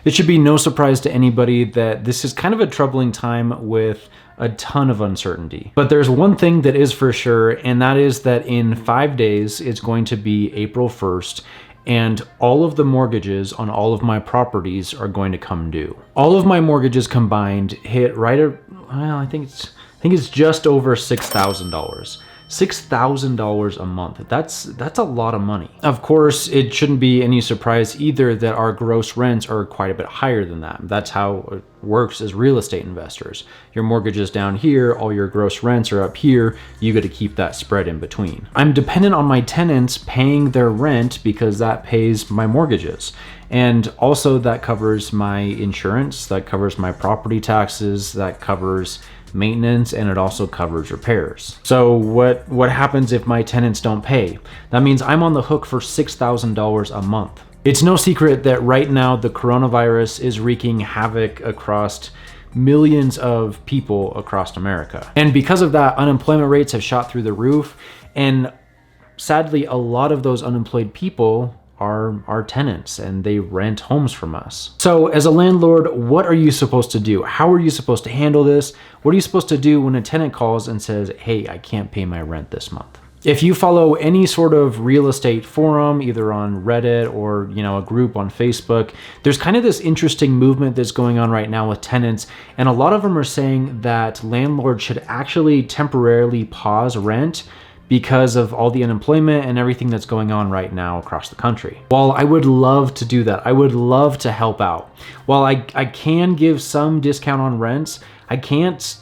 It should be no surprise to anybody that this is kind of a troubling time with a ton of uncertainty. But there's one thing that is for sure, and that is that in 5 days, it's going to be April 1st, and all of the mortgages on all of my properties are going to come due. All of my mortgages combined hit right at, well, I think it's just over $6,000. $6,000 a month. That's a lot of money. Of course, it shouldn't be any surprise either that our gross rents are quite a bit higher than that. That's how it works as real estate investors. Your mortgage is down here, all your gross rents are up here, you get to keep that spread in between. I'm dependent on my tenants paying their rent because that pays my mortgages. And also that covers my insurance, that covers my property taxes, that covers maintenance, and it also covers repairs. So what happens if my tenants don't pay? That means I'm on the hook for $6,000 a month. It's no secret that right now the coronavirus is wreaking havoc across millions of people across America. And because of that, unemployment rates have shot through the roof, and sadly, a lot of those unemployed people are our tenants, and they rent homes from us. So as a landlord, what are you supposed to do? How are you supposed to handle this? What are you supposed to do when a tenant calls and says, hey, I can't pay my rent this month? If you follow any sort of real estate forum, either on Reddit or, a group on Facebook, there's kind of this interesting movement that's going on right now with tenants. And a lot of them are saying that landlords should actually temporarily pause rent because of all the unemployment and everything that's going on right now across the country. While I would love to do that, I would love to help out. While I can give some discount on rents, I can't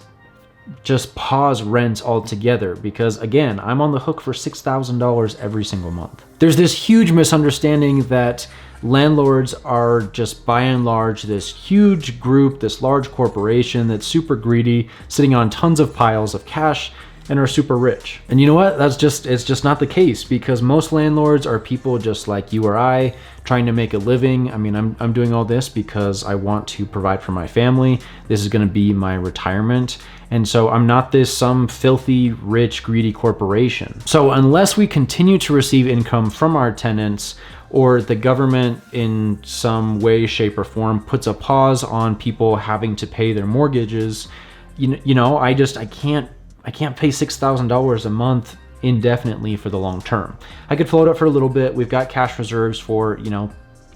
just pause rents altogether because, again, I'm on the hook for $6,000 every single month. There's this huge misunderstanding that landlords are just by and large this huge group, this large corporation that's super greedy, sitting on tons of piles of cash, and are super rich. And you know what? It's just not the case, because most landlords are people just like you or I, trying to make a living. I mean, I'm doing all this because I want to provide for my family. This is going to be my retirement. And so I'm not some filthy, rich, greedy corporation. So unless we continue to receive income from our tenants, or the government in some way, shape, or form puts a pause on people having to pay their mortgages, I can't pay $6,000 a month indefinitely for the long term. I could float it for a little bit. We've got cash reserves for,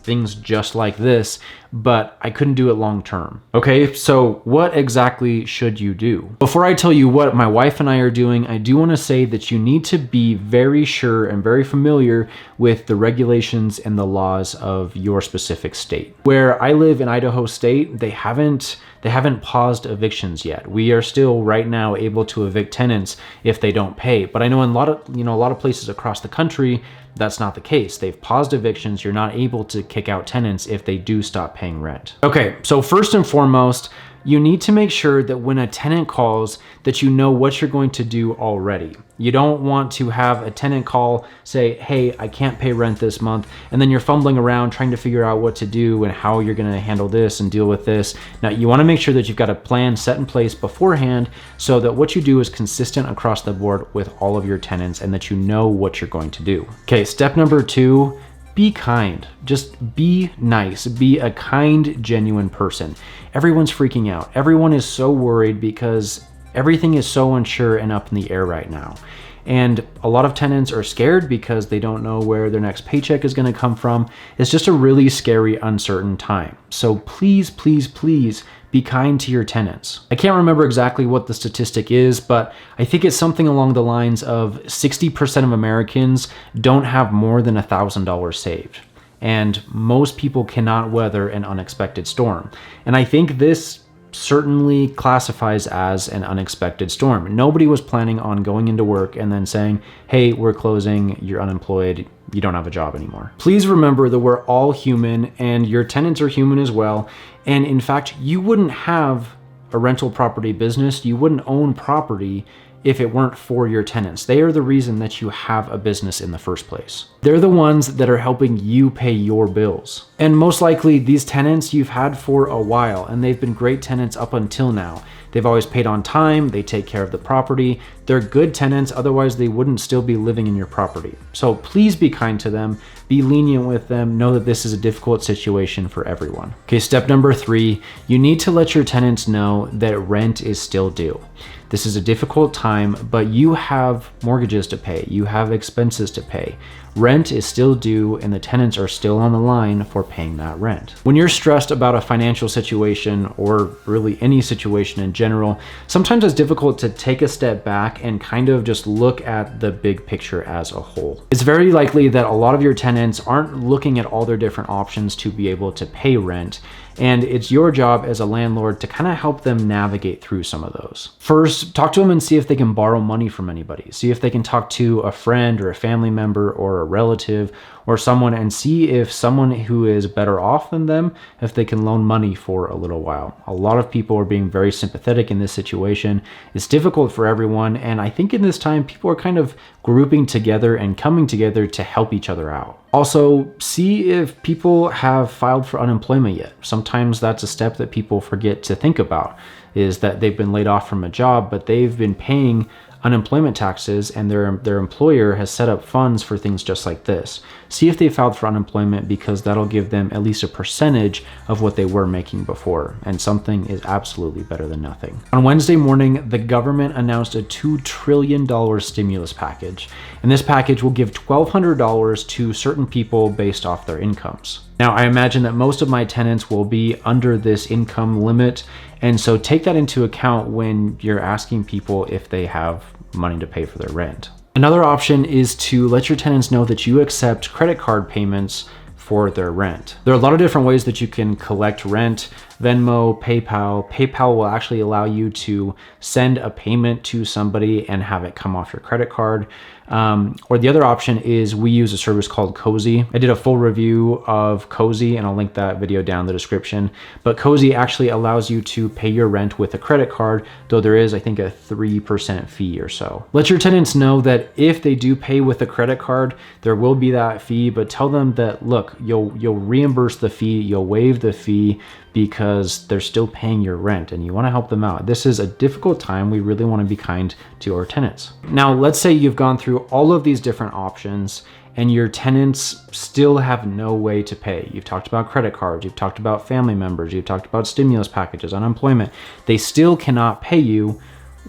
things just like this, but I couldn't do it long term. Okay, so what exactly should you do? Before I tell you what my wife and I are doing, I do want to say that you need to be very sure and very familiar with the regulations and the laws of your specific state. Where I live in Idaho State, they haven't paused evictions yet. We are still right now able to evict tenants if they don't pay. But I know in a lot of places across the country, that's not the case. They've paused evictions. You're not able to kick out tenants if they do stop paying rent. Okay, so first and foremost, you need to make sure that when a tenant calls that you know what you're going to do already. You don't want to have a tenant call, say, hey, I can't pay rent this month, and then you're fumbling around trying to figure out what to do and how you're going to handle this and deal with this. Now, you want to make sure that you've got a plan set in place beforehand so that what you do is consistent across the board with all of your tenants and that you know what you're going to do. Okay, step number 2, be kind. Just be nice. Be a kind, genuine person. Everyone's freaking out. Everyone is so worried because everything is so unsure and up in the air right now. And a lot of tenants are scared because they don't know where their next paycheck is going to come from. It's just a really scary, uncertain time. So please, please, please be kind to your tenants. I can't remember exactly what the statistic is, but I think it's something along the lines of 60% of Americans don't have more than $1,000 saved. And most people cannot weather an unexpected storm. And I think this certainly classifies as an unexpected storm. Nobody was planning on going into work and then saying, hey, we're closing, you're unemployed, you don't have a job anymore. Please remember that we're all human and your tenants are human as well. And in fact, you wouldn't have a rental property business, you wouldn't own property if it weren't for your tenants. They are the reason that you have a business in the first place. They're the ones that are helping you pay your bills. And most likely these tenants you've had for a while, and they've been great tenants up until now. They've always paid on time, they take care of the property, they're good tenants, otherwise they wouldn't still be living in your property. So please be kind to them, be lenient with them, know that this is a difficult situation for everyone. Okay, step number 3, you need to let your tenants know that rent is still due. This is a difficult time, but you have mortgages to pay, you have expenses to pay. Rent is still due and the tenants are still on the line for paying that rent. When you're stressed about a financial situation or really any situation in general, sometimes it's difficult to take a step back and kind of just look at the big picture as a whole. It's very likely that a lot of your tenants aren't looking at all their different options to be able to pay rent. And it's your job as a landlord to kind of help them navigate through some of those. First, talk to them and see if they can borrow money from anybody. See if they can talk to a friend or a family member or a relative or someone and see if someone who is better off than them, if they can loan money for a little while. A lot of people are being very sympathetic in this situation. It's difficult for everyone. And I think in this time, people are kind of grouping together and coming together to help each other out. Also, see if people have filed for unemployment yet. Sometimes that's a step that people forget to think about, is that they've been laid off from a job, but they've been paying unemployment taxes and their employer has set up funds for things just like this. See if they filed for unemployment, because that'll give them at least a percentage of what they were making before, and something is absolutely better than nothing. On Wednesday morning, the government announced a $2 trillion stimulus package, and this package will give $1,200 to certain people based off their incomes. Now, I imagine that most of my tenants will be under this income limit, and so take that into account when you're asking people if they have money to pay for their rent. Another option is to let your tenants know that you accept credit card payments for their rent. There are a lot of different ways that you can collect rent. Venmo, PayPal. PayPal will actually allow you to send a payment to somebody and have it come off your credit card. Or the other option is we use a service called Cozy. I did a full review of Cozy and I'll link that video down in the description. But Cozy actually allows you to pay your rent with a credit card, though there is, I think, a 3% fee or so. Let your tenants know that if they do pay with a credit card, there will be that fee, but tell them that, look, you'll reimburse the fee, you'll waive the fee, because they're still paying your rent and you want to help them out. This is a difficult time. We really want to be kind to our tenants. Now, let's say you've gone through all of these different options and your tenants still have no way to pay. You've talked about credit cards, you've talked about family members, you've talked about stimulus packages, unemployment. They still cannot pay you.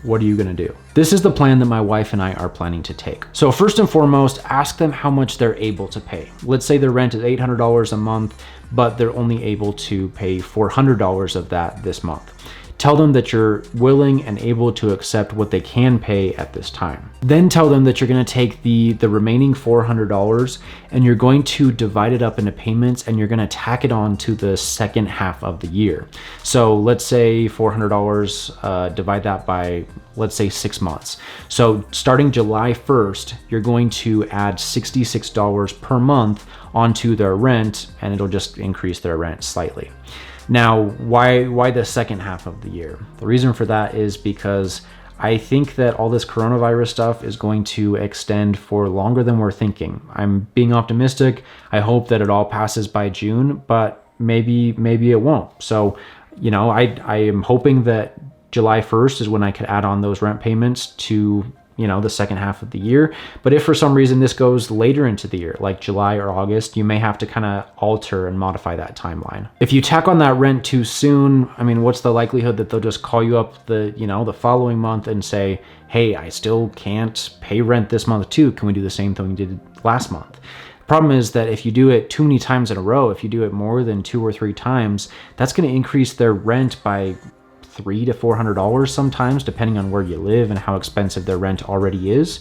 What are you gonna do? This is the plan that my wife and I are planning to take. So first and foremost, ask them how much they're able to pay. Let's say their rent is $800 a month, but they're only able to pay $400 of that this month. Tell them that you're willing and able to accept what they can pay at this time. Then tell them that you're gonna take the remaining $400 and you're going to divide it up into payments and you're gonna tack it on to the second half of the year. So let's say $400, divide that by, let's say 6 months. So starting July 1st, you're going to add $66 per month onto their rent and it'll just increase their rent slightly. Now, why the second half of the year? The reason for that is because I think that all this coronavirus stuff is going to extend for longer than we're thinking. I'm being optimistic. I hope that it all passes by June, but maybe it won't. So, you know, I am hoping that July 1st is when I could add on those rent payments to, you know, the second half of the year. But if for some reason this goes later into the year, like July or August, you may have to kind of alter and modify that timeline. If you tack on that rent too soon, I mean, what's the likelihood that they'll just call you up the following month and say, hey, I still can't pay rent this month too. Can we do the same thing we did last month? Problem is that if you do it too many times in a row, if you do it more than 2 or 3 times, that's going to increase their rent by $300 to $400 sometimes, depending on where you live and how expensive their rent already is.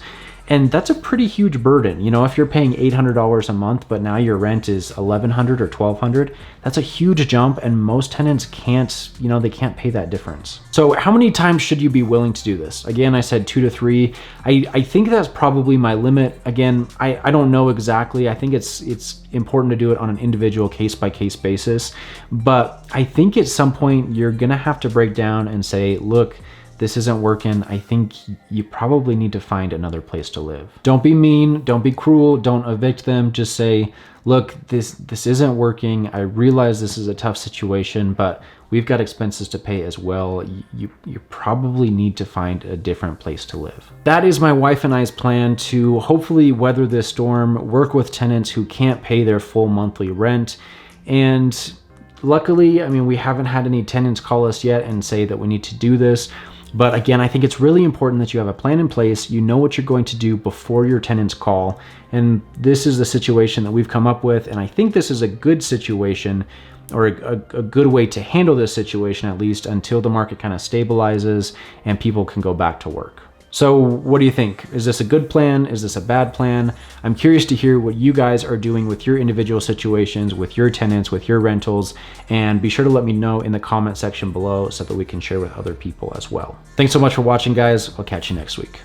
And that's a pretty huge burden. You know, if you're paying $800 a month, but now your rent is $1,100 or $1,200, that's a huge jump. And most tenants can't, you know, they can't pay that difference. So how many times should you be willing to do this? Again, I said 2 to 3. I think that's probably my limit. Again, I don't know exactly. I think it's important to do it on an individual case-by-case basis. But I think at some point you're gonna have to break down and say, look, this isn't working, I think you probably need to find another place to live. Don't be mean, don't be cruel, don't evict them. Just say, look, this isn't working. I realize this is a tough situation, but we've got expenses to pay as well. You probably need to find a different place to live. That is my wife and I's plan to hopefully weather this storm, work with tenants who can't pay their full monthly rent. And luckily, I mean, we haven't had any tenants call us yet and say that we need to do this. But again, I think it's really important that you have a plan in place. You know what you're going to do before your tenants call. And this is the situation that we've come up with. And I think this is a good situation, or a good way to handle this situation, at least until the market kind of stabilizes and people can go back to work. So what do you think? Is this a good plan? Is this a bad plan? I'm curious to hear what you guys are doing with your individual situations, with your tenants, with your rentals, and be sure to let me know in the comment section below so that we can share with other people as well. Thanks so much for watching, guys. I'll catch you next week.